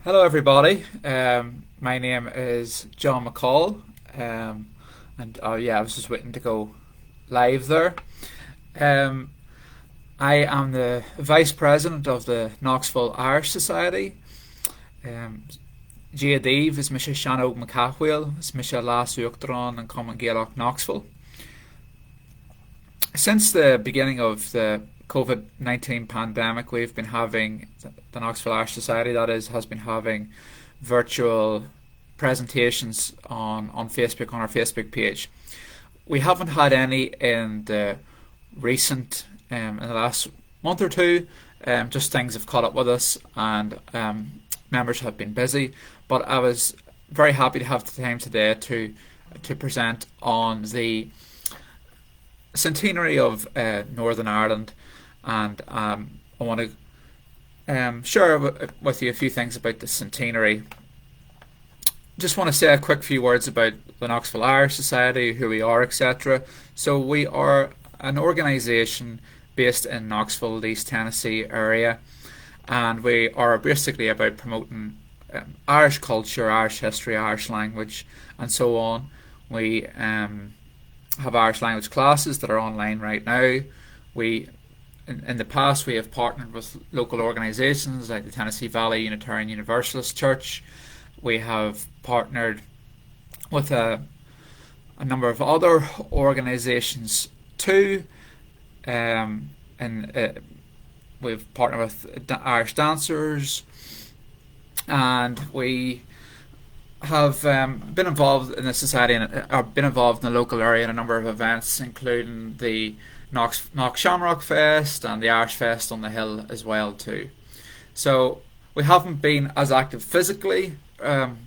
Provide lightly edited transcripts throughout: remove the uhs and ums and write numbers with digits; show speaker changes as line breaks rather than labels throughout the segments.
Hello, everybody. My name is John McCaul, and yeah, I was just waiting to go live there. Um, I am the vice president of the Knoxville Irish Society. Um, Díomh is Misha Shannog McCaul, is Misha Las Uachtaran and Common Gaelach Knoxville. Since the beginning of the COVID-19 pandemic, we've been having the Knoxville Irish Society, that is, has been having virtual presentations on Facebook, on our Facebook page. We haven't had any in the recent, in the last month or two. Just things have caught up with us, and members have been busy. But I was very happy to have the time today to present on the Centenary of Northern Ireland, and I want to share with you a few things about the Centenary. Just want to say a quick few words about the Knoxville Irish Society, who we are, etc. So we are an organisation based in Knoxville, East Tennessee area, and we are basically about promoting Irish culture, Irish history, Irish language, and so on. We have Irish language classes that are online right now. We, in the past, we have partnered with local organisations like the Tennessee Valley Unitarian Universalist Church. We have partnered with a number of other organisations too, and we've partnered with Irish dancers, and we have been involved in the society and been involved in the local area in a number of events, including the Knox Shamrock Fest and the Irish Fest on the Hill as well too. So we haven't been as active physically,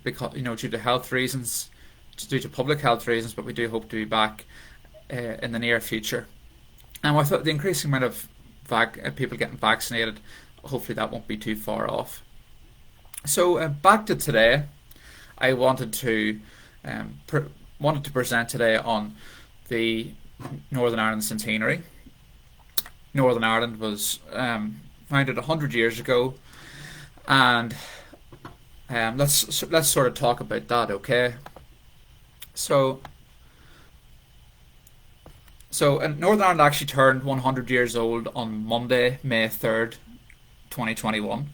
because due to health reasons, due to public health reasons, but we do hope to be back in the near future. And with the increasing amount of people getting vaccinated, hopefully that won't be too far off. So back to today. I wanted to present today on the Northern Ireland Centenary. Northern Ireland was founded 100 years ago, and let's sort of talk about that, okay? So Northern Ireland actually turned 100 years old on Monday, May 3rd, 2021.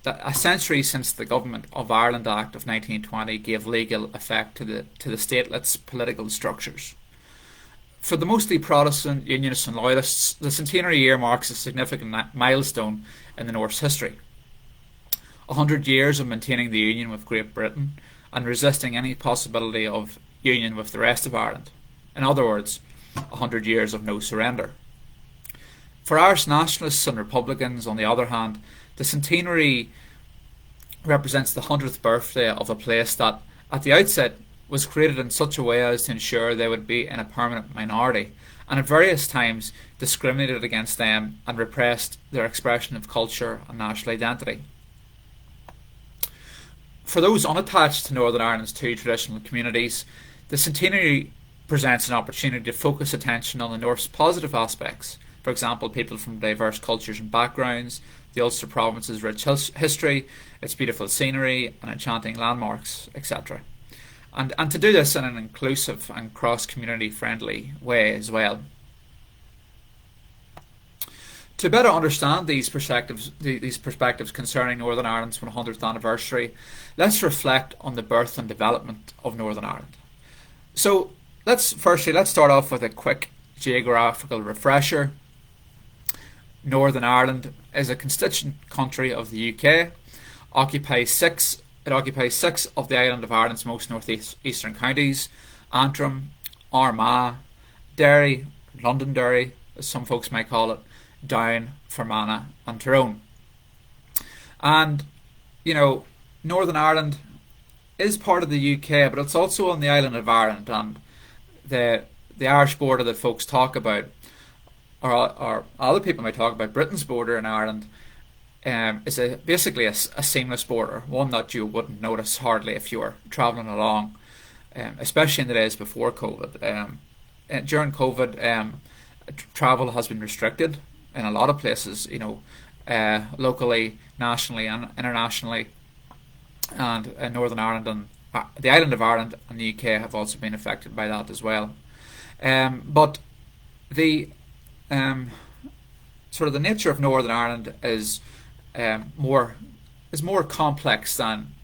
A century since the Government of Ireland Act of 1920 gave legal effect to the statelets' political structures. For the mostly Protestant Unionists and Loyalists, the centenary year marks a significant milestone in the North's history. 100 years of maintaining the union with Great Britain and resisting any possibility of union with the rest of Ireland. In other words, 100 years of no surrender. For Irish nationalists and Republicans, on the other hand, the centenary represents the 100th birthday of a place that, at the outset, was created in such a way as to ensure they would be in a permanent minority, and at various times discriminated against them and repressed their expression of culture and national identity. For those unattached to Northern Ireland's two traditional communities, the centenary presents an opportunity to focus attention on the North's positive aspects. For example, people from diverse cultures and backgrounds, the Ulster Province's rich history, its beautiful scenery and enchanting landmarks, etc. And to do this in an inclusive and cross-community friendly way as well. To better understand these perspectives concerning Northern Ireland's 100th anniversary, let's reflect on the birth and development of Northern Ireland. So let's start off with a quick geographical refresher. Northern Ireland is a constituent country of the UK. It occupies six of the island of Ireland's most northeastern counties: Antrim, Armagh, Derry, Londonderry, as some folks might call it, Down, Fermanagh and Tyrone. And, Northern Ireland is part of the UK, but it's also on the island of Ireland, and the Irish border that folks talk about, or other people might talk about, Britain's border in Ireland, is basically a seamless border, one that you wouldn't notice hardly if you were travelling along, especially in the days before COVID. During COVID, travel has been restricted in a lot of places. locally, nationally, and internationally. And Northern Ireland and the island of Ireland and the UK have also been affected by that as well. But the sort of the nature of Northern Ireland is more complex than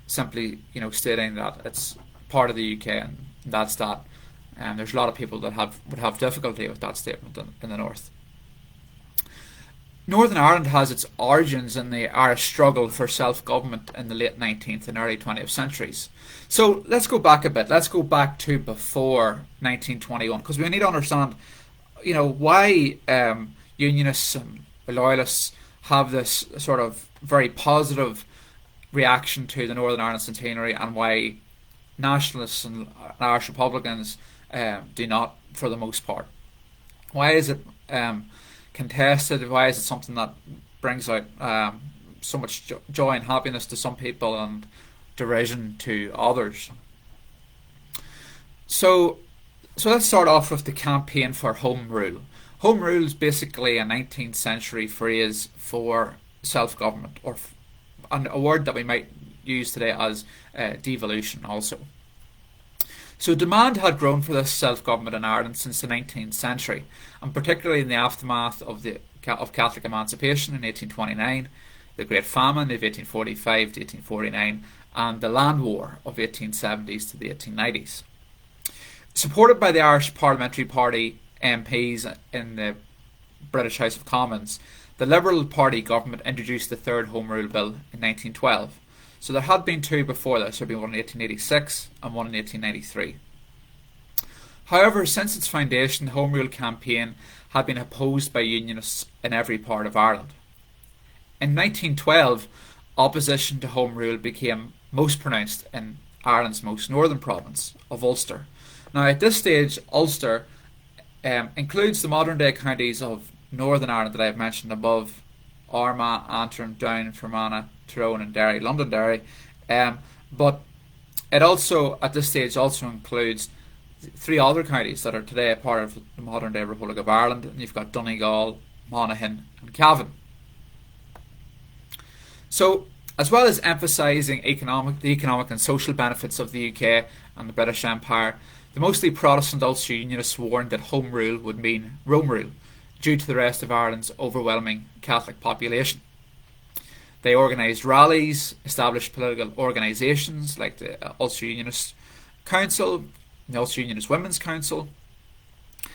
simply stating that it's part of the UK and that's that. There's a lot of people that would have difficulty with that statement in the north. Northern Ireland has its origins in the Irish struggle for self-government in the late 19th and early 20th centuries. So let's go back a bit. Let's go back to before 1921, because we need to understand, why Unionists and Loyalists have this sort of very positive reaction to the Northern Ireland Centenary, and why Nationalists and Irish Republicans do not, for the most part. Why is it contested? Why is it something that brings out so much joy and happiness to some people and derision to others? So let's start off with the campaign for Home Rule. Home Rule is basically a 19th century phrase for self-government, and a word that we might use today as devolution also. So demand had grown for this self-government in Ireland since the 19th century, and particularly in the aftermath of Catholic emancipation in 1829, the Great Famine of 1845 to 1849, and the Land War of 1870s to the 1890s. Supported by the Irish Parliamentary Party MPs in the British House of Commons, the Liberal Party government introduced the Third Home Rule Bill in 1912. So there had been two before this. There had been one in 1886 and one in 1893. However, since its foundation, the Home Rule campaign had been opposed by Unionists in every part of Ireland. In 1912, opposition to Home Rule became most pronounced in Ireland's most northern province of Ulster. Now, at this stage, Ulster includes the modern-day counties of Northern Ireland that I have mentioned above: Armagh, Antrim, Down, Fermanagh, Tyrone and Derry, Londonderry. But it also, at this stage, also includes three other counties that are today a part of the modern-day Republic of Ireland. And you've got Donegal, Monaghan and Cavan. So, as well as emphasising the economic and social benefits of the UK and the British Empire, the mostly Protestant Ulster Unionists warned that Home Rule would mean Rome Rule, due to the rest of Ireland's overwhelming Catholic population. They organised rallies, established political organisations like the Ulster Unionist Council, the Ulster Unionist Women's Council,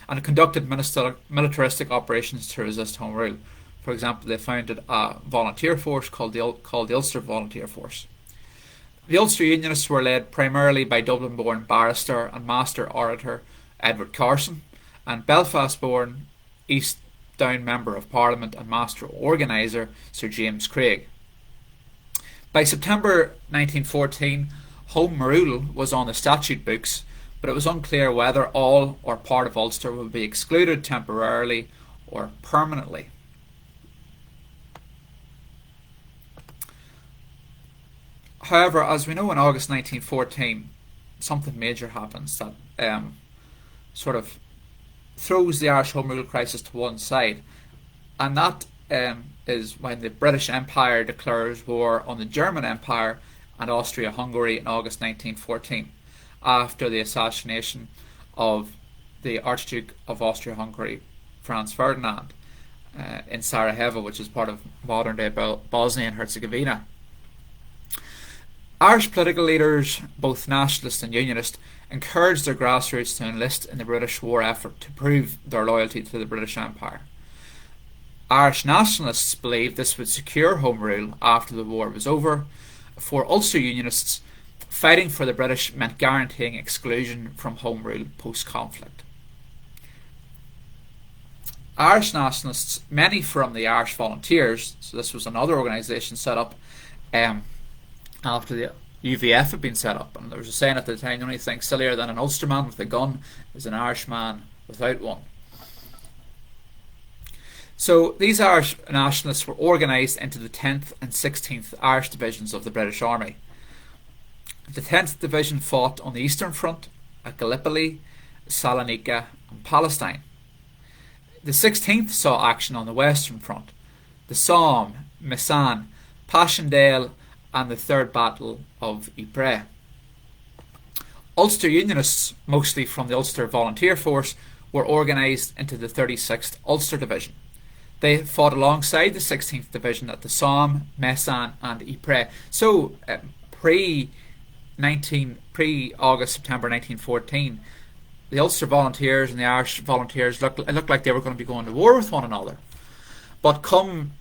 and conducted militaristic operations to resist Home Rule. For example, they founded a volunteer force called the Ulster Volunteer Force. The Ulster Unionists were led primarily by Dublin-born barrister and master orator Edward Carson, and Belfast-born East Down Member of Parliament and master organiser Sir James Craig. By September 1914, Home Rule was on the statute books, but it was unclear whether all or part of Ulster would be excluded temporarily or permanently. However, as we know, in August 1914, something major happens that sort of throws the Irish Home Rule crisis to one side, and that is when the British Empire declares war on the German Empire and Austria-Hungary in August 1914, after the assassination of the Archduke of Austria-Hungary, Franz Ferdinand, in Sarajevo, which is part of modern-day Bosnia and Herzegovina. Irish political leaders, both nationalist and unionist, encouraged their grassroots to enlist in the British war effort to prove their loyalty to the British Empire. Irish nationalists believed this would secure Home Rule after the war was over. For Ulster Unionists, fighting for the British meant guaranteeing exclusion from Home Rule post-conflict. Irish nationalists, many from the Irish Volunteers, so this was another organisation set up after the UVF had been set up, and there was a saying at the time, the only thing sillier than an Ulsterman with a gun is an Irishman without one. So these Irish nationalists were organised into the 10th and 16th Irish Divisions of the British Army. The 10th Division fought on the Eastern Front, at Gallipoli, Salonika and Palestine. The 16th saw action on the Western Front. The the Somme, Messan, Passchendaele, and the Third Battle of Ypres. Ulster Unionists, mostly from the Ulster Volunteer Force, were organised into the 36th Ulster Division. They fought alongside the 16th Division at the Somme, Messan, and Ypres. So, pre-August, September 1914, the Ulster Volunteers and the Irish Volunteers looked like they were going to be going to war with one another. But come,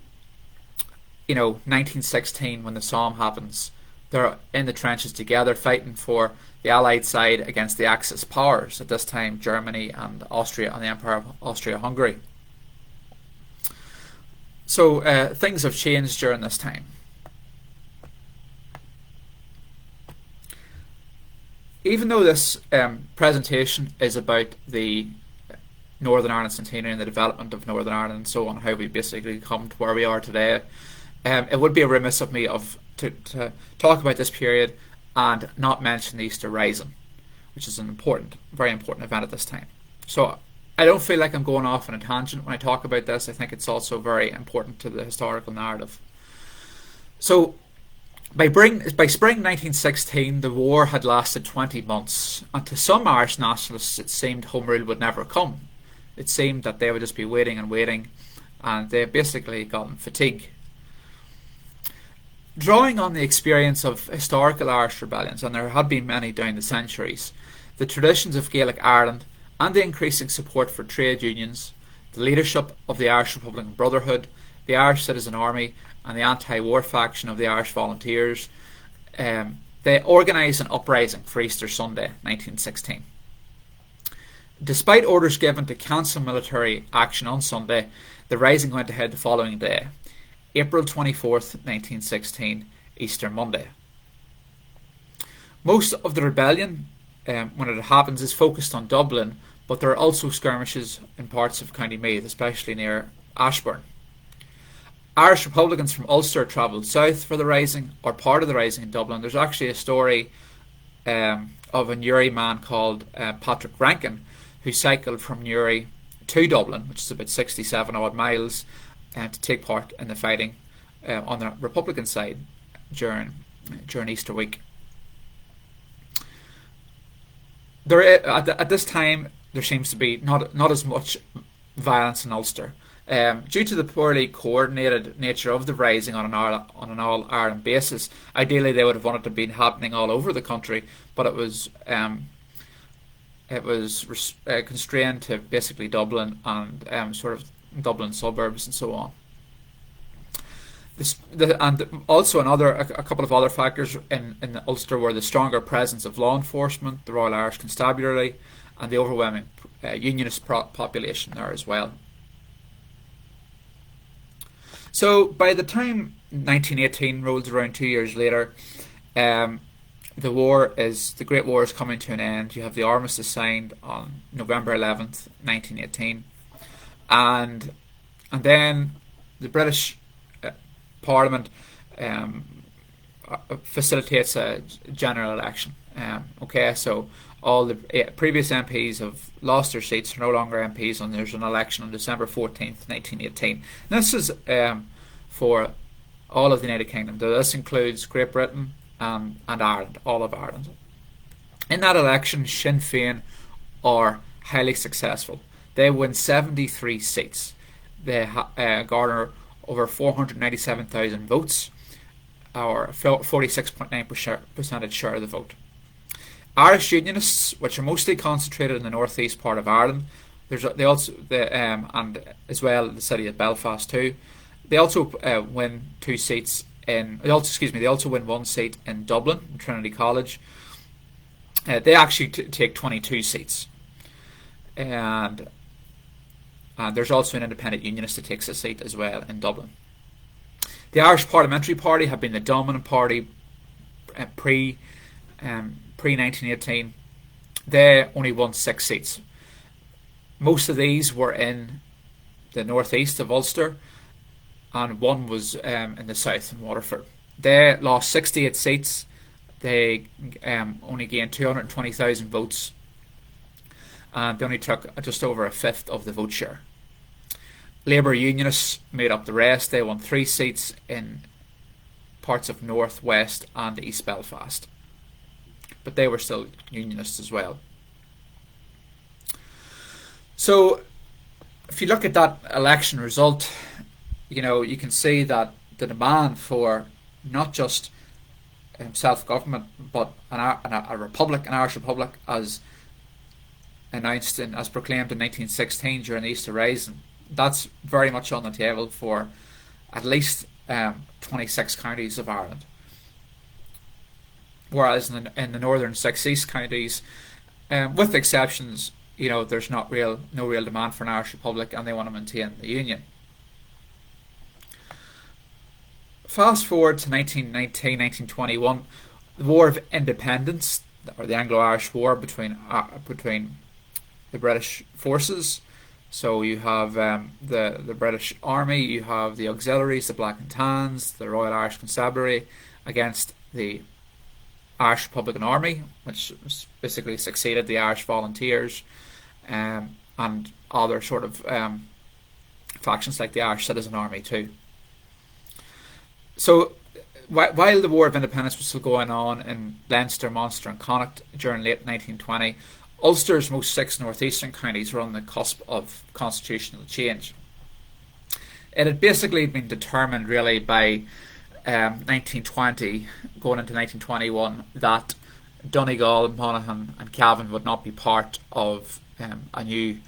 1916, when the Somme happens, they're in the trenches together, fighting for the Allied side against the Axis powers, at this time Germany and Austria and the Empire of Austria-Hungary. So things have changed during this time. Even though this presentation is about the Northern Ireland Centenary and the development of Northern Ireland and so on, how we basically come to where we are today, it would be remiss of me to talk about this period and not mention the Easter Rising, which is an very important event at this time. So I don't feel like I'm going off on a tangent when I talk about this. I think it's also very important to the historical narrative. So by spring 1916, the war had lasted 20 months, and to some Irish nationalists it seemed Home Rule would never come. It seemed that they would just be waiting and waiting, and they basically gotten fatigue. Drawing on the experience of historical Irish rebellions, and there had been many down the centuries, the traditions of Gaelic Ireland, and the increasing support for trade unions, the leadership of the Irish Republican Brotherhood, the Irish Citizen Army, and the anti-war faction of the Irish Volunteers, they organised an uprising for Easter Sunday, 1916. Despite orders given to cancel military action on Sunday, the rising went ahead the following day, April 24th, 1916, Easter Monday. Most of the rebellion, when it happens, is focused on Dublin, but there are also skirmishes in parts of County Meath, especially near Ashbourne. Irish Republicans from Ulster travelled south for the rising, or part of the rising in Dublin. There's actually a story of a Newry man called Patrick Rankin, who cycled from Newry to Dublin, which is about 67 odd miles, to take part in the fighting on the Republican side during Easter week. At this time, there seems to be not as much violence in Ulster. Due to the poorly coordinated nature of the rising on an all-Ireland basis, ideally they would have wanted to be happening all over the country, but it was constrained to basically Dublin and sort of Dublin suburbs and so on. And also a couple of other factors in Ulster were the stronger presence of law enforcement, the Royal Irish Constabulary, and the overwhelming Unionist population there as well. So by the time 1918 rolls around 2 years later, the Great War is coming to an end. You have the armistice signed on November 11th, 1918, and then the British Parliament facilitates a general election. So all the previous MPs have lost their seats, are no longer MPs, and there's an election on December 14th, 1918. And this is for all of the United Kingdom. This includes Great Britain and Ireland, all of Ireland. In that election, Sinn Féin are highly successful. They win 73 seats. They garner over 497,000 votes, or 46.9% share of the vote. Irish Unionists, which are mostly concentrated in the northeast part of Ireland, and as well the city of Belfast too. They also win 2 seats in. They also win 1 seat in Dublin, in Trinity College. They actually take 22 seats, and there's also an independent unionist that takes a seat as well in Dublin. The Irish Parliamentary Party have been the dominant party pre-1918. They only won 6 seats. Most of these were in the northeast of Ulster, and 1 was in the south, in Waterford. They lost 68 seats. They only gained 220,000 votes, and they only took just over a fifth of the vote share. Labour Unionists made up the rest. They won 3 seats in parts of North, West and East Belfast. But they were still Unionists as well. So if you look at that election result, you can see that the demand for not just self-government, but a republic, an Irish republic, as announced and as proclaimed in 1916 during the Easter Rising, that's very much on the table for at least 26 counties of Ireland. Whereas in the northern 6 east counties, with exceptions, there's no real demand for an Irish republic, and they want to maintain the union. Fast forward to 1919, 1921, the War of Independence, or the Anglo-Irish War between the British forces. So you have the British Army, you have the auxiliaries, the Black and Tans, the Royal Irish Constabulary, against the Irish Republican Army, which basically succeeded the Irish Volunteers, and other sort of factions like the Irish Citizen Army too. So while the War of Independence was still going on in Leinster, Munster and Connacht during late 1920, Ulster's most 6 northeastern counties were on the cusp of constitutional change. It had basically been determined really by 1920, going into 1921, that Donegal, Monaghan and Cavan would not be part of a new,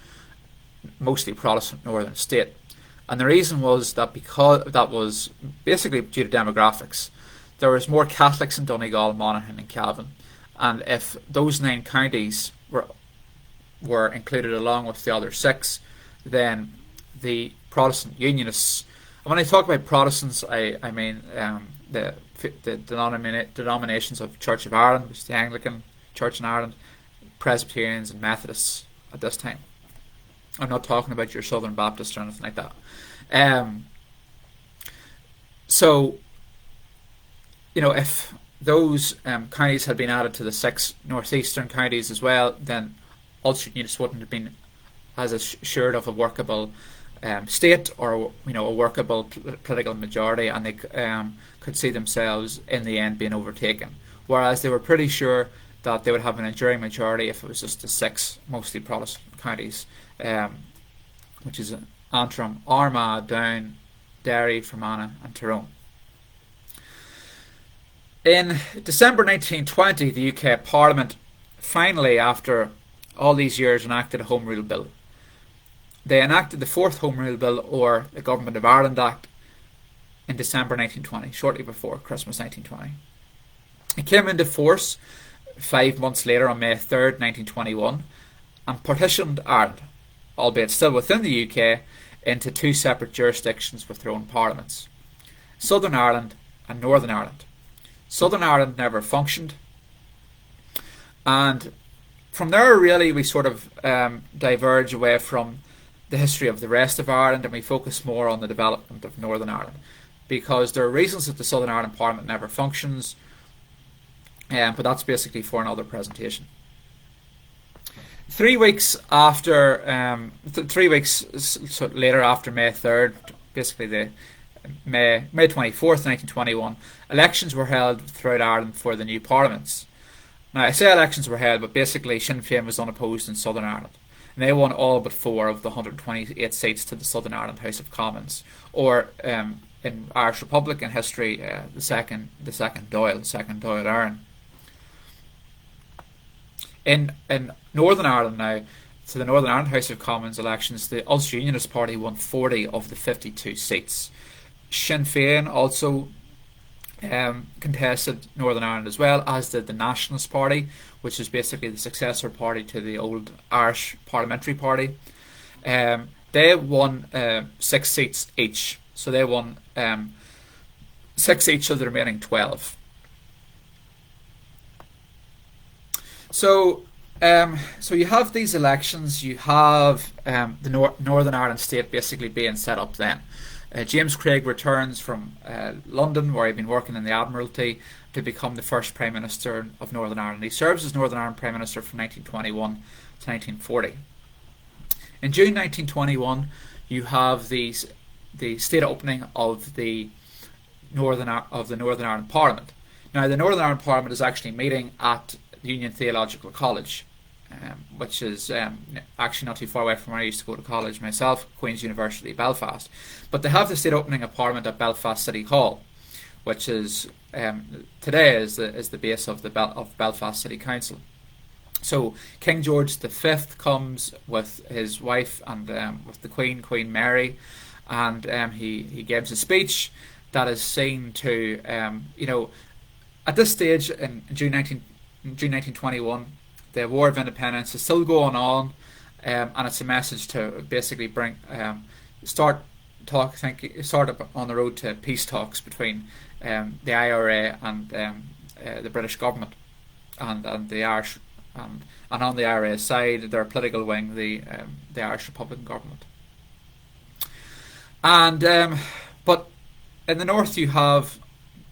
mostly Protestant northern state. And the reason was that because that was basically due to demographics. There was more Catholics in Donegal, Monaghan and Cavan, and if those 9 counties were included along with the other 6, then the Protestant Unionists, and when I talk about Protestants, I mean the denominations of Church of Ireland, which is the Anglican Church in Ireland, Presbyterians and Methodists at this time. I'm not talking about your Southern Baptists or anything like that. So, if those counties had been added to the 6 northeastern counties as well, then Ulster Unionists wouldn't have been as assured of a workable state, or a workable political majority, and they could see themselves in the end being overtaken. Whereas they were pretty sure that they would have an enduring majority if it was just the 6 mostly Protestant counties, which is Antrim, Armagh, Down, Derry, Fermanagh and Tyrone. In December 1920, the UK Parliament finally, after all these years, enacted a Home Rule Bill. They enacted the 4th Home Rule Bill, or the Government of Ireland Act, in December 1920, shortly before Christmas 1920. It came into force 5 months later on May 3rd, 1921, and partitioned Ireland, albeit still within the UK, into 2 separate jurisdictions with their own parliaments: Southern Ireland and Northern Ireland. Southern Ireland never functioned, and from there really we sort of diverge away from the history of the rest of Ireland, and we focus more on the development of Northern Ireland, because there are reasons that the Southern Ireland Parliament never functions, but that's basically for another presentation. 3 weeks after, 3 weeks later, after May 3rd, basically the May 24th, 1921, elections were held throughout Ireland for the new parliaments. Now, I say elections were held, but basically Sinn Féin was unopposed in Southern Ireland, and they won all but 4 of the 128 seats to the Southern Ireland House of Commons, or in Irish Republican history, the second Dáil, the second Dáil Éireann. In Northern Ireland now, to the Northern Ireland House of Commons elections, the Ulster Unionist Party won 40 of the 52 seats. Sinn Féin also contested Northern Ireland as well, as did the Nationalist Party, which is basically the successor party to the old Irish Parliamentary Party. They won 6 seats each, so they won 6 each of the remaining 12. So you have these elections, you have the Northern Ireland state basically being set up then. James Craig returns from London, where he'd been working in the Admiralty, to become the first Prime Minister of Northern Ireland. He serves as Northern Ireland Prime Minister from 1921 to 1940. In June 1921, you have the state opening of the Northern Ireland Parliament. Now, the Northern Ireland Parliament is actually meeting at the Union Theological College, which is actually not too far away from where I used to go to college myself, Queen's University, Belfast. But they have the state opening of Parliament at Belfast City Hall, which is today is the base of Belfast City Council. So King George V comes with his wife and with the Queen Mary, and he gives a speech that is seen to at this stage in June 1921, the War of Independence is still going on, and it's a message to basically bring start on the road to peace talks between the IRA and the British government and the Irish, and on the IRA side, their political wing, the Irish Republican government. And but in the north, you have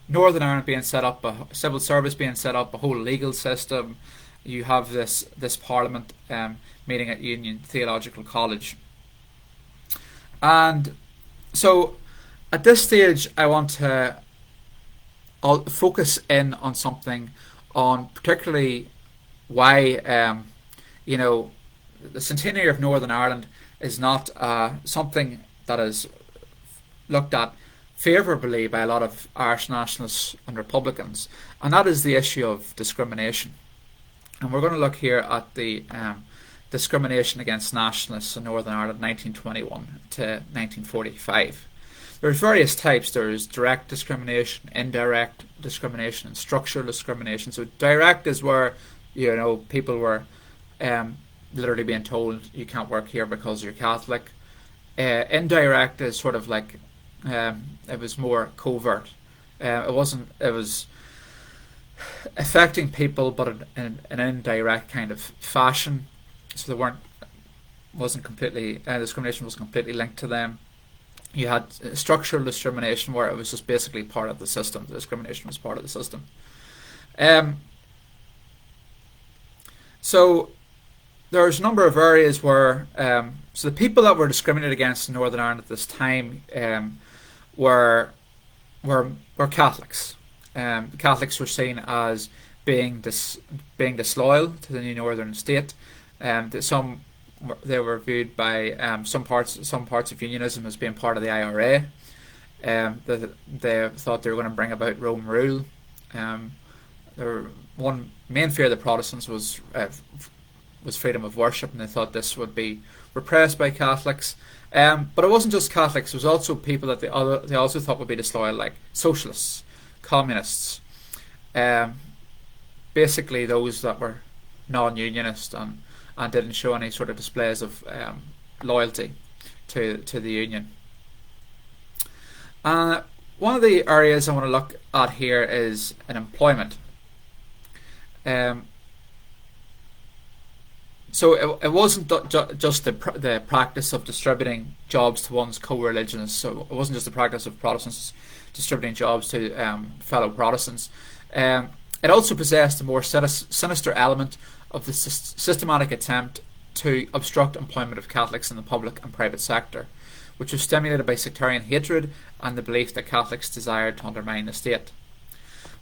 Northern Ireland being set up, a civil service being set up, a whole legal system. You have this Parliament meeting at Union Theological College. And so at this stage, I want to focus in on something, on particularly why the Centenary of Northern Ireland is not something that is looked at favourably by a lot of Irish nationalists and Republicans, and that is the issue of discrimination. And we're going to look here at the discrimination against nationalists in Northern Ireland 1921 to 1945. There's various types. There's direct discrimination, indirect discrimination, and structural discrimination. So direct is where people were literally being told you can't work here because you're Catholic. Indirect is sort of like it was more covert. It was affecting people, but in an indirect kind of fashion. So discrimination wasn't completely linked to them. You had structural discrimination, where it was just basically part of the system. The discrimination was part of the system. So there's a number of areas where so the people that were discriminated against in Northern Ireland at this time were Catholics. Catholics were seen as being disloyal to the new Northern state. They were viewed by some parts of Unionism as being part of the IRA. They thought they were going to bring about Rome rule. One main fear of the Protestants was freedom of worship, and they thought this would be repressed by Catholics. But it wasn't just Catholics. It was also people that they also thought would be disloyal, like socialists, communists, basically those that were non-unionist and didn't show any sort of displays of loyalty to the Union. One of the areas I want to look at here is in employment. So it wasn't just the practice of distributing jobs to one's co-religionists. So it wasn't just the practice of Protestants distributing jobs to fellow Protestants. It also possessed a more sinister element of the systematic attempt to obstruct employment of Catholics in the public and private sector, which was stimulated by sectarian hatred and the belief that Catholics desired to undermine the state.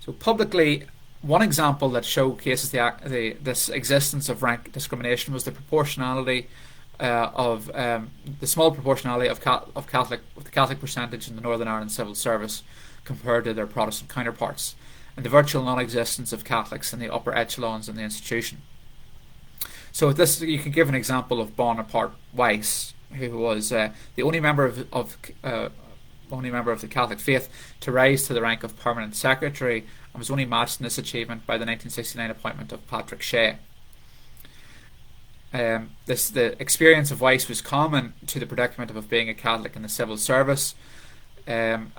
So publicly, one example that showcases this existence of rank discrimination was the proportionality of the small proportionality of the Catholic percentage in the Northern Ireland civil service compared to their Protestant counterparts, and the virtual non-existence of Catholics in the upper echelons in the institution. So with this, you can give an example of Bonaparte Weiss, who was the only member of the Catholic faith to rise to the rank of permanent secretary, and was only matched in this achievement by the 1969 appointment of Patrick Shea. The experience of Weiss was common to the predicament of being a Catholic in the civil service. During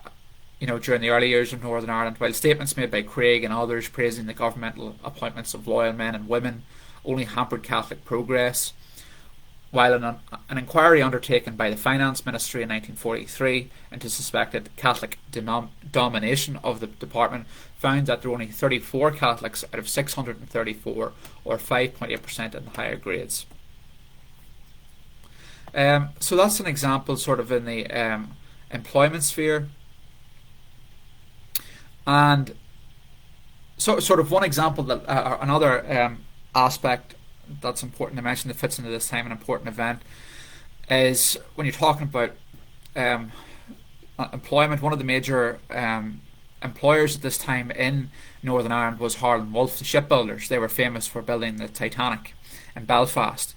the early years of Northern Ireland, while statements made by Craig and others praising the governmental appointments of loyal men and women only hampered Catholic progress, while an inquiry undertaken by the Finance Ministry in 1943 into suspected Catholic domination of the department found that there were only 34 Catholics out of 634, or 5.8% in the higher grades. So that's an example sort of in the employment sphere. And so sort of one example that another aspect that's important to mention that fits into this time, an important event, is when you're talking about um, employment. One of the major employers at this time in Northern Ireland was Harland Wolff, the shipbuilders. They were famous for building the Titanic in Belfast.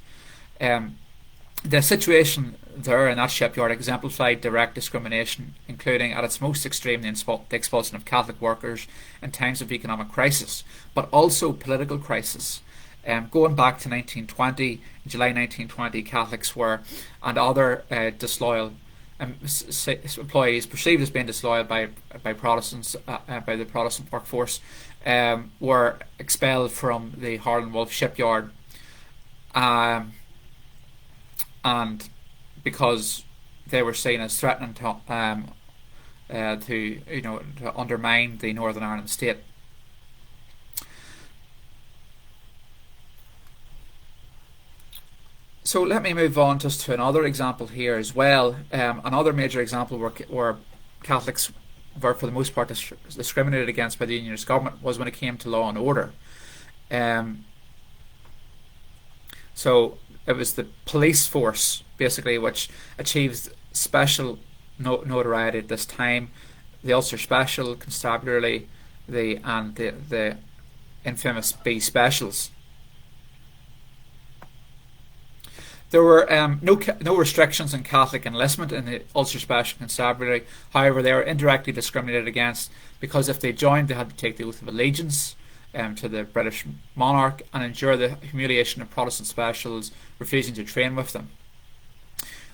Um, the situation there in that shipyard exemplified direct discrimination, including at its most extreme the expulsion of Catholic workers in times of economic crisis, but also political crisis. Going back to 1920, in July 1920, Catholics were, and other disloyal employees perceived as being disloyal by Protestants, by the Protestant workforce, were expelled from the Harland Wolff shipyard, and because they were seen as threatening to undermine the Northern Ireland state. So let me move on just to another example here as well. Another major example where Catholics were for the most part discriminated against by the Unionist government was when it came to law and order. So it was the police force basically which achieved special notoriety at this time. The Ulster Special Constabulary, the infamous B Specials. There were no restrictions on Catholic enlistment in the Ulster Special Constabulary. However, they were indirectly discriminated against because if they joined, they had to take the oath of allegiance to the British monarch and endure the humiliation of Protestant specials refusing to train with them.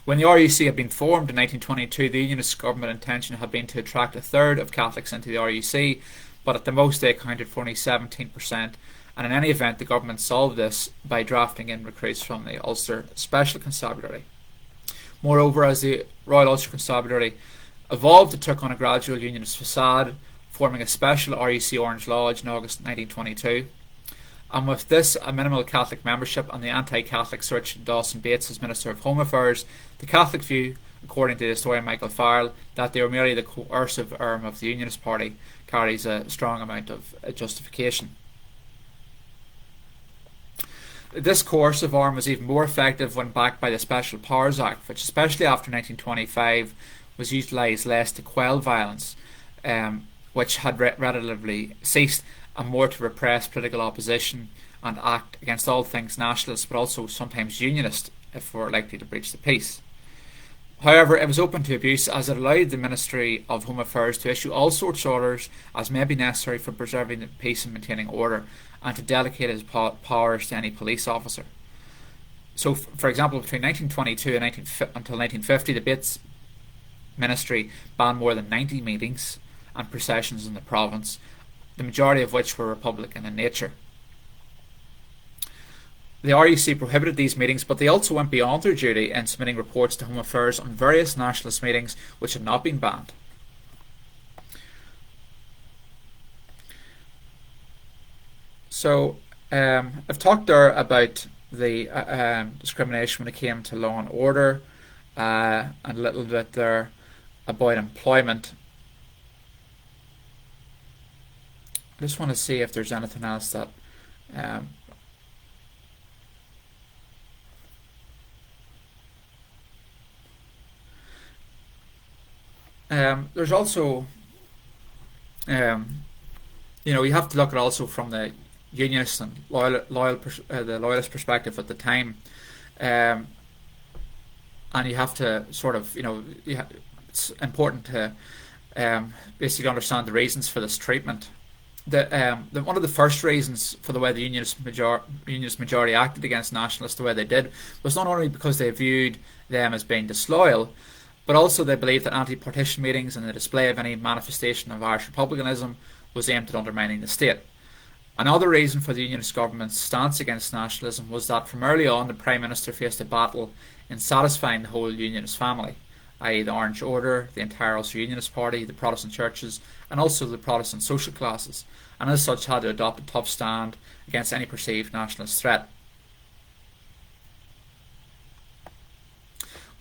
When the RUC had been formed in 1922, the Unionist government intention had been to attract a third of Catholics into the RUC, but at the most they accounted for only 17%. And in any event, the government solved this by drafting in recruits from the Ulster Special Constabulary. Moreover, as the Royal Ulster Constabulary evolved, it took on a gradual Unionist facade, forming a special RUC Orange Lodge in August 1922. And with this, a minimal Catholic membership and the anti-Catholic search of Dawson Bates as Minister of Home Affairs, the Catholic view, according to the historian Michael Farrell, that they were merely the coercive arm of the Unionist Party carries a strong amount of justification. This coercive arm was even more effective when backed by the Special Powers Act, which, especially after 1925, was utilised less to quell violence, which had relatively ceased, and more to repress political opposition and act against all things nationalist, but also sometimes unionist, if we're likely to breach the peace. However, it was open to abuse as it allowed the Ministry of Home Affairs to issue all sorts of orders as may be necessary for preserving the peace and maintaining order, and to delegate his powers to any police officer. So, for example, between 1922 and until 1950, the Bates Ministry banned more than 90 meetings and processions in the province, the majority of which were Republican in nature. The RUC prohibited these meetings, but they also went beyond their duty in submitting reports to Home Affairs on various nationalist meetings which had not been banned. So I've talked there about the discrimination when it came to law and order, and a little bit there about employment. I just want to see if there's anything else that there's also you have to look at also from the unionist and the loyalist perspective at the time, and you have to sort of it's important to basically understand the reasons for this treatment. One of the first reasons for the way the unionist majority acted against nationalists the way they did was not only because they viewed them as being disloyal, but also they believed that anti-partition meetings and the display of any manifestation of Irish republicanism was aimed at undermining the state. Another reason for the Unionist government's stance against nationalism was that from early on the Prime Minister faced a battle in satisfying the whole Unionist family, i.e. the Orange Order, the entire Ulster Unionist Party, the Protestant churches, and also the Protestant social classes, and as such had to adopt a tough stand against any perceived nationalist threat.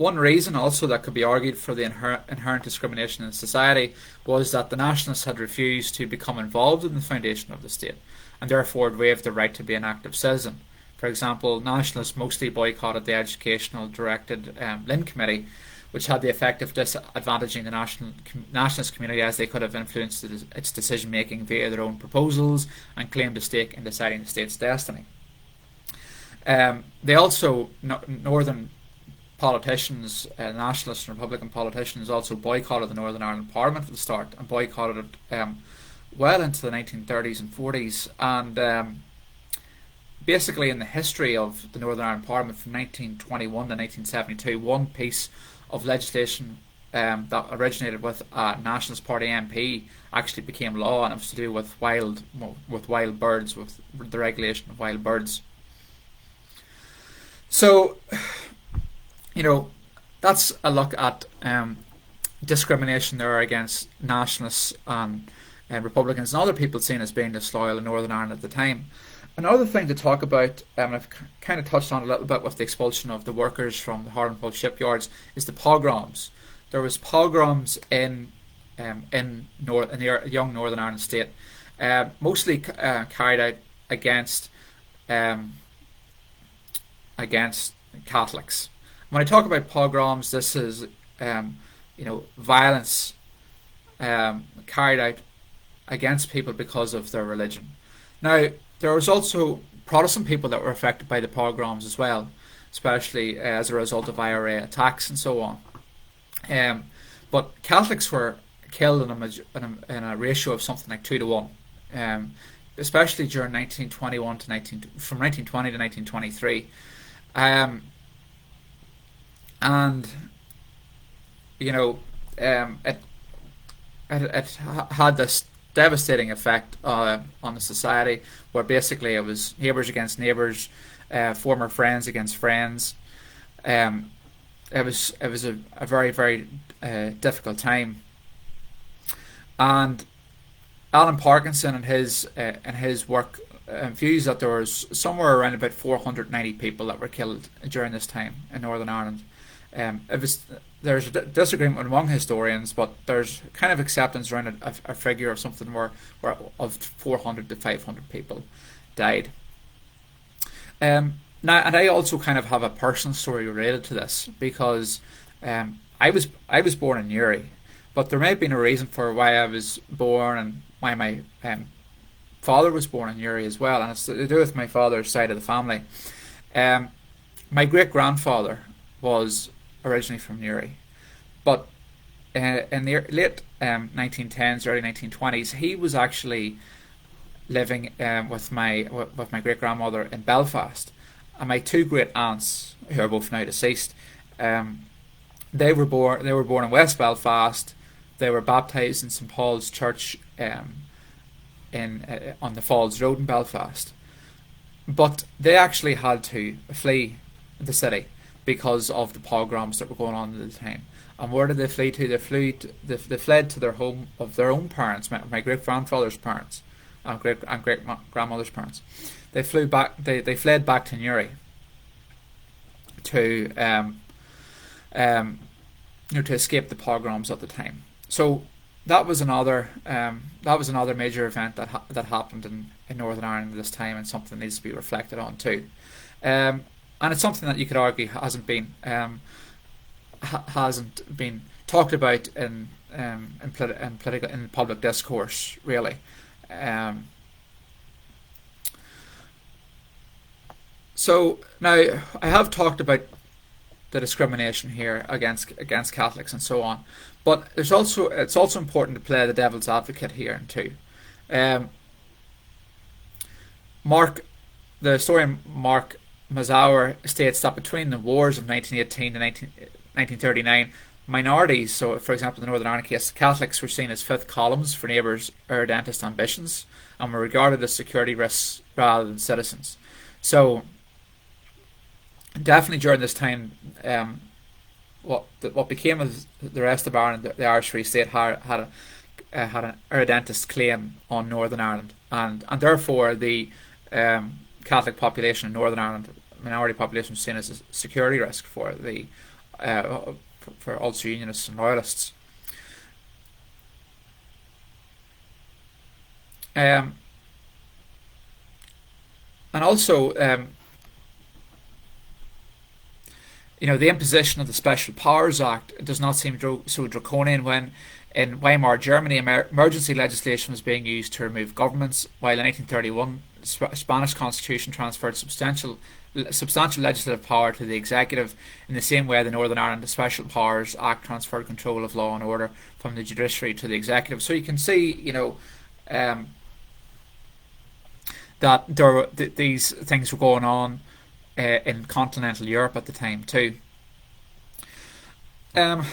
One reason also that could be argued for the inherent discrimination in society was that the nationalists had refused to become involved in the foundation of the state, and therefore had waived the right to be an active citizen. For example, nationalists mostly boycotted the educational directed Lynn Committee, which had the effect of disadvantaging the nationalist community, as they could have influenced its decision making via their own proposals and claimed a stake in deciding the state's destiny. They also, northern politicians, nationalist and Republican politicians, also boycotted the Northern Ireland Parliament at the start, and boycotted it well into the 1930s and 40s. And basically, in the history of the Northern Ireland Parliament from 1921 to 1972, one piece of legislation that originated with a Nationalist Party MP actually became law, and it was to do with wild birds, with the regulation of wild birds. So, that's a look at discrimination there against nationalists and Republicans and other people seen as being disloyal in Northern Ireland at the time. Another thing to talk about, and I've kind of touched on a little bit with the expulsion of the workers from the Hartlepool shipyards, is the pogroms. There was pogroms in the young Northern Ireland state, mostly carried out against Catholics. When I talk about pogroms, this is violence carried out against people because of their religion. Now, there was also Protestant people that were affected by the pogroms as well, especially as a result of IRA attacks and so on. But Catholics were killed in a ratio of something like 2 to 1, especially during 1921 from 1920 to 1923. It had this devastating effect on the society, where basically it was neighbours against neighbours, former friends against friends. It was a very, very difficult time. And Alan Parkinson and his work views that there was somewhere around about 490 people that were killed during this time in Northern Ireland. There's a disagreement among historians, but there's kind of acceptance around a figure of something where of 400 to 500 people died. Now, and I also kind of have a personal story related to this, because I was born in Newry, but there may have been a reason for why I was born and why my father was born in Newry as well, and it's to do with my father's side of the family. My great grandfather was originally from Newry, but in the late 1910s, early 1920s, he was actually living with my great grandmother in Belfast, and my two great aunts, who are both now deceased, they were born in West Belfast. They were baptised in St Paul's Church on the Falls Road in Belfast, but they actually had to flee the city because of the pogroms that were going on at the time. And where did they flee to? They fled to their home of their own parents, my great grandfather's parents, and great grandmother's parents. They fled back to Newry to to escape the pogroms at the time. So that was another major event that happened in Northern Ireland at this time, and something that needs to be reflected on too. And it's something that you could argue hasn't been talked about in public discourse, really. So now I have talked about the discrimination here against Catholics and so on, but it's also important to play the devil's advocate here too. The historian Mark Mazauer states that between the wars of 1918 to 1939, minorities, so for example the Northern Ireland KIS, Catholics were seen as fifth columns for neighbours' irredentist ambitions, and were regarded as security risks rather than citizens. So definitely during this time, what became of the rest of Ireland, the Irish Free State, had an irredentist claim on Northern Ireland, and therefore the Catholic population in Northern Ireland, minority population, was seen as a security risk for the for Ulster Unionists and Royalists. And also, the imposition of the Special Powers Act does not seem so draconian when in Weimar Germany emergency legislation was being used to remove governments, while in 1831 the Spanish constitution transferred substantial legislative power to the executive in the same way the Northern Ireland Special Powers Act transferred control of law and order from the judiciary to the executive. So you can see, that these things were going on in continental Europe at the time too. An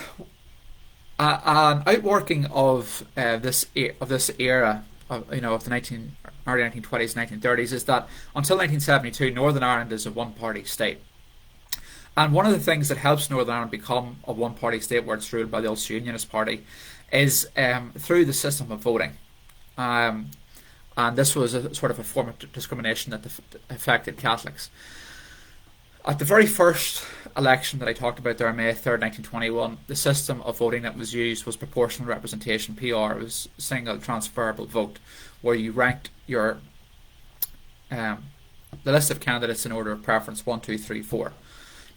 outworking of this era of the early 1920s, 1930s is that until 1972, Northern Ireland is a one-party state. And one of the things that helps Northern Ireland become a one-party state where it's ruled by the Ulster Unionist Party is through the system of voting. And this was a sort of a form of discrimination that affected Catholics. At the very first election that I talked about there, May 3rd, 1921, the system of voting that was used was proportional representation, PR. It was single transferable vote, where you ranked the list of candidates in order of preference 1, 2, 3, 4.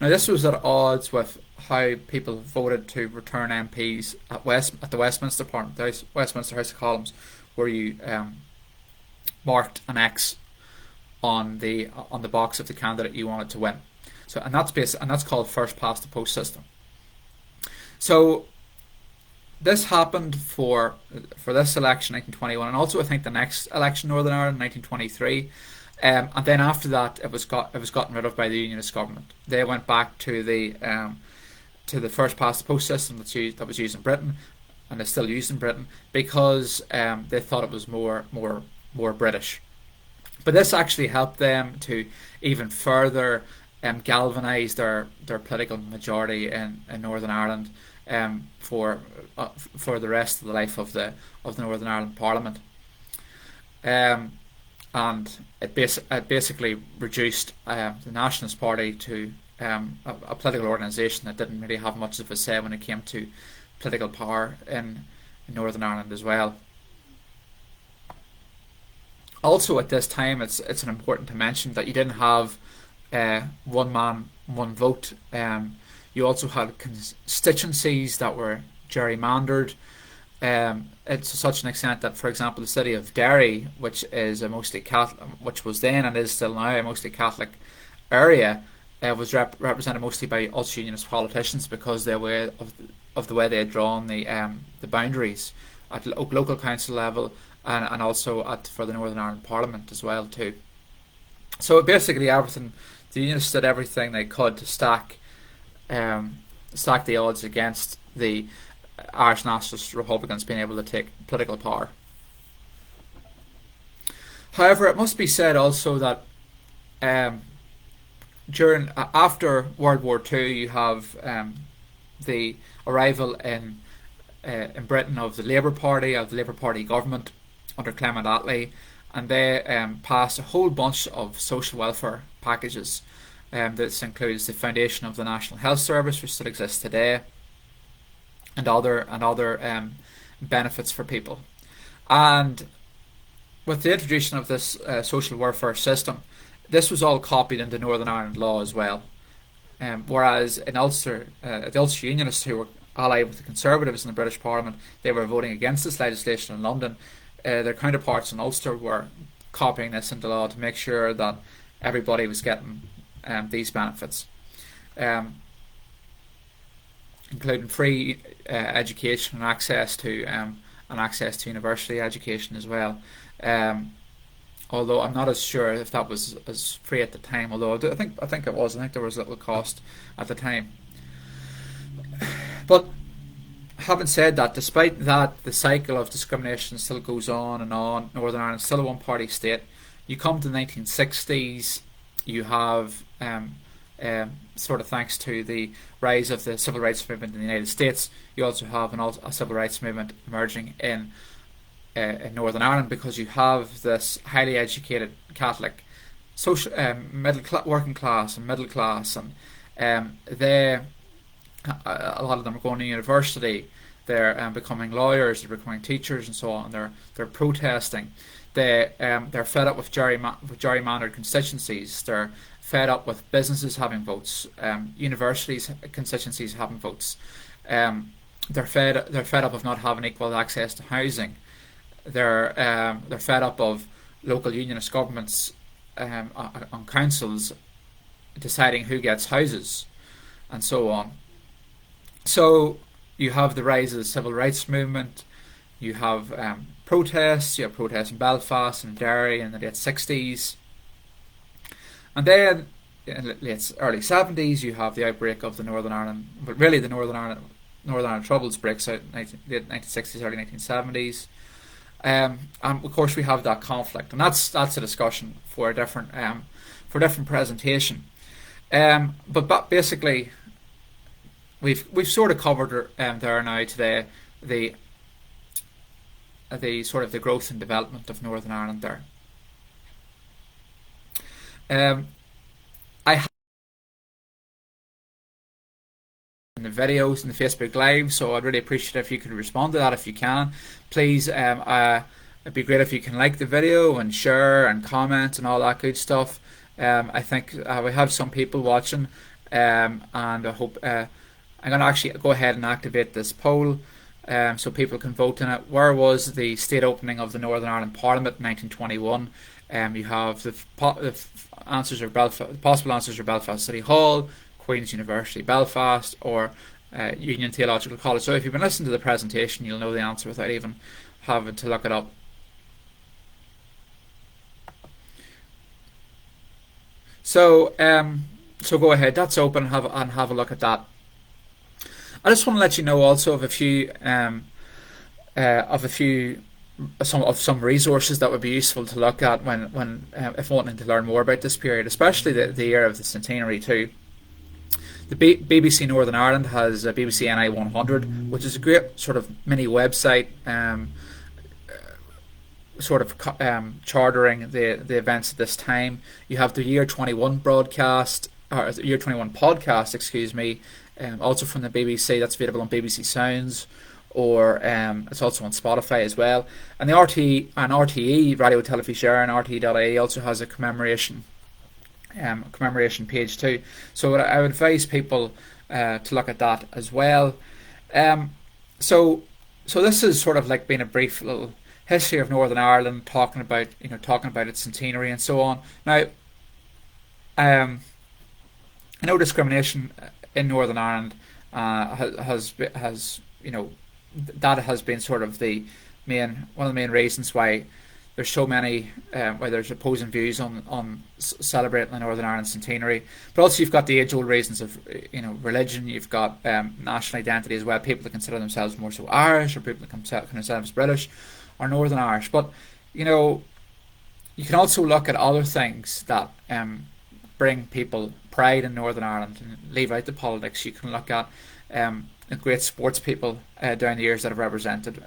Now this was at odds with how people voted to return MPs at the Westminster Parliament, the Westminster House of Commons, where you marked an X on the box of the candidate you wanted to win. So and that's called first past the post system. So this happened for this election, 1921, and also I think the next election, Northern Ireland, 1923. And then after that, it was gotten rid of by the Unionist government. They went back to the first past the post system that was used in Britain, and is still used in Britain, because they thought it was more British. But this actually helped them to even further galvanise their political majority in Northern Ireland for the rest of the life of the Northern Ireland Parliament. And it basically reduced the Nationalist Party to a political organisation that didn't really have much of a say when it came to political power in Northern Ireland as well. Also at this time, it's important to mention that you didn't have one man, one vote. You also had constituencies that were gerrymandered. It's to such an extent that, for example, the city of Derry, which is a mostly Catholic, which was then and is still now a mostly Catholic area, was represented mostly by Ulster Unionist politicians because they were of the way they had drawn the boundaries at local council level and also for the Northern Ireland Parliament as well too. So basically, the Unionists did everything they could to stack the odds against the Irish Nationalist Republicans being able to take political power. However, it must be said also that after World War II, you have the arrival in Britain of the Labour Party government under Clement Attlee, and they passed a whole bunch of social welfare packages. This includes the foundation of the National Health Service, which still exists today, and other benefits for people. And with the introduction of this social welfare system, this was all copied into Northern Ireland law as well. Whereas in Ulster, the Ulster Unionists, who were allied with the Conservatives in the British Parliament, they were voting against this legislation in London. Their counterparts in Ulster were copying this into law to make sure that everybody was getting these benefits, including free education and access to university education as well. Although I'm not as sure if that was as free at the time. Although I think it was. I think there was little cost at the time. But having said that, despite that, the cycle of discrimination still goes on and on. Northern Ireland is still a one-party state. You come to the 1960s, you have, sort of thanks to the rise of the civil rights movement in the United States, you also have a civil rights movement emerging in Northern Ireland, because you have this highly educated Catholic social working class and middle class, and they A lot of them are going to university. They're becoming lawyers. They're becoming teachers, and so on. They're protesting. They're fed up with gerrymandered constituencies. They're fed up with businesses having votes, universities constituencies having votes. They're fed up of not having equal access to housing. They're fed up of local unionist governments on councils deciding who gets houses and so on. So you have the rise of the civil rights movement. You have protests. You have protests in Belfast and Derry in the late 60s. And then in the late early 70s, you have the outbreak of the Northern Ireland, but really the Northern Ireland Troubles breaks out in late 1960s, early 1970s. And of course, we have that conflict, and that's a discussion for a different presentation. But basically, we've sort of covered there now today the sort of the growth and development of Northern Ireland there. I have in the videos and the Facebook Live, so I'd really appreciate it if you could respond to that if you can. Please, it'd be great if you can like the video and share and comment and all that good stuff. I think we have some people watching, and I hope I'm going to actually go ahead and activate this poll so people can vote in it. Where was the state opening of the Northern Ireland Parliament in 1921? You have the answers are possible answers are Belfast City Hall, Queen's University Belfast, or Union Theological College. So if you've been listening to the presentation, you'll know the answer without even having to look it up. So so go ahead, that's open, and have a look at that. I just want to let you know also of some resources that would be useful to look at when if wanting to learn more about this period, especially the year of the Centenary too. The BBC Northern Ireland has a BBC NI 100, which is a great sort of mini website, chartering the events at this time. You have the Year 21 broadcast, or the Year 21 podcast, excuse me, also from the BBC. That's available on BBC Sounds, or it's also on Spotify as well. And the RTE Radio Telefís and RTE.ie also has a commemoration page too. So I would advise people to look at that as well. So this is sort of like being a brief little history of Northern Ireland, talking about its centenary and so on. Now, I know discrimination in Northern Ireland has that has been sort of one of the main reasons why there's so many why there's opposing views on celebrating the Northern Ireland centenary. But also you've got the age-old reasons of religion. You've got national identity as well. People that consider themselves more so Irish, or people that consider themselves British or Northern Irish. But you can also look at other things that bring people pride in Northern Ireland and leave out the politics. You can look at the great sports people down the years that have represented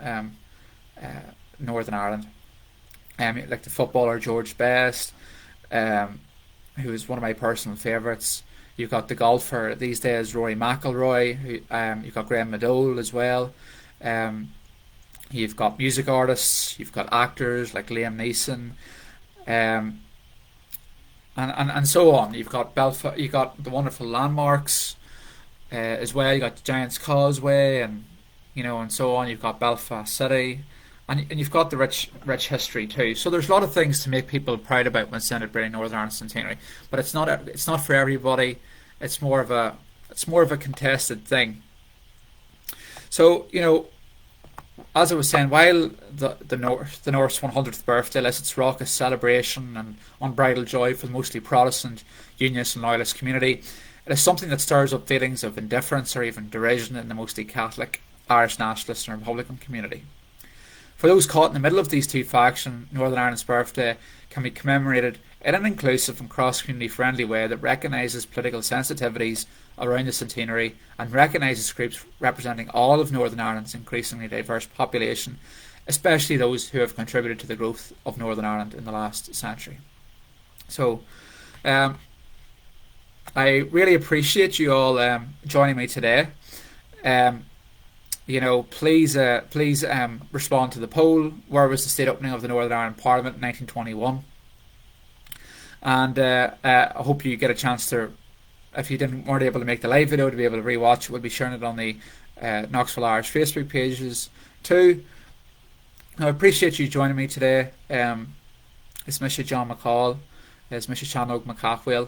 Northern Ireland. Like the footballer George Best, who is one of my personal favourites. You've got the golfer these days, Rory McIlroy. You've got Graham Maddole as well. You've got music artists. You've got actors like Liam Neeson, and so on. You've got Belfast. You've got the wonderful landmarks as well. You've got the Giant's Causeway, and and so on. You've got Belfast City. And you've got the rich history too. So there's a lot of things to make people proud about when celebrating Northern Ireland centenary. But it's not for everybody. It's more of a contested thing. So as I was saying, while the North's 100th birthday lists its raucous celebration and unbridled joy for the mostly Protestant, Unionist and Loyalist community, it is something that stirs up feelings of indifference or even derision in the mostly Catholic, Irish nationalist and Republican community. For those caught in the middle of these two factions, Northern Ireland's birthday can be commemorated in an inclusive and cross-community friendly way that recognises political sensitivities around the centenary and recognises groups representing all of Northern Ireland's increasingly diverse population, especially those who have contributed to the growth of Northern Ireland in the last century. So, I really appreciate you all joining me today. Um, please respond to the poll. Where was the state opening of the Northern Ireland Parliament in 1921? And I hope you get a chance to, if you weren't able to make the live video, to be able to rewatch it. We'll be sharing it on the Knoxville Irish Facebook pages too. I appreciate you joining me today. It's Mr. John McCaul. It's Mr. Chanog McCaul.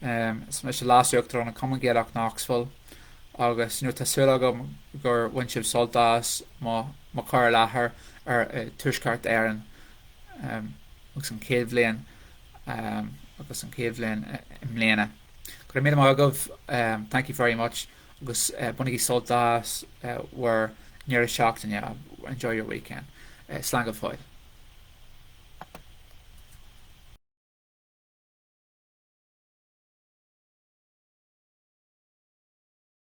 It's Mr. Last Octor on come and get Knoxville. August, Tasula gur winship soltas, ma car lahar, tushkart Aaron, August and Cavelain, August and Cavelain, Mlena. Gramina Magov, thank you very much. August Bunny soltas were nearly shocked, and yeah, enjoy your weekend. Slang of foil.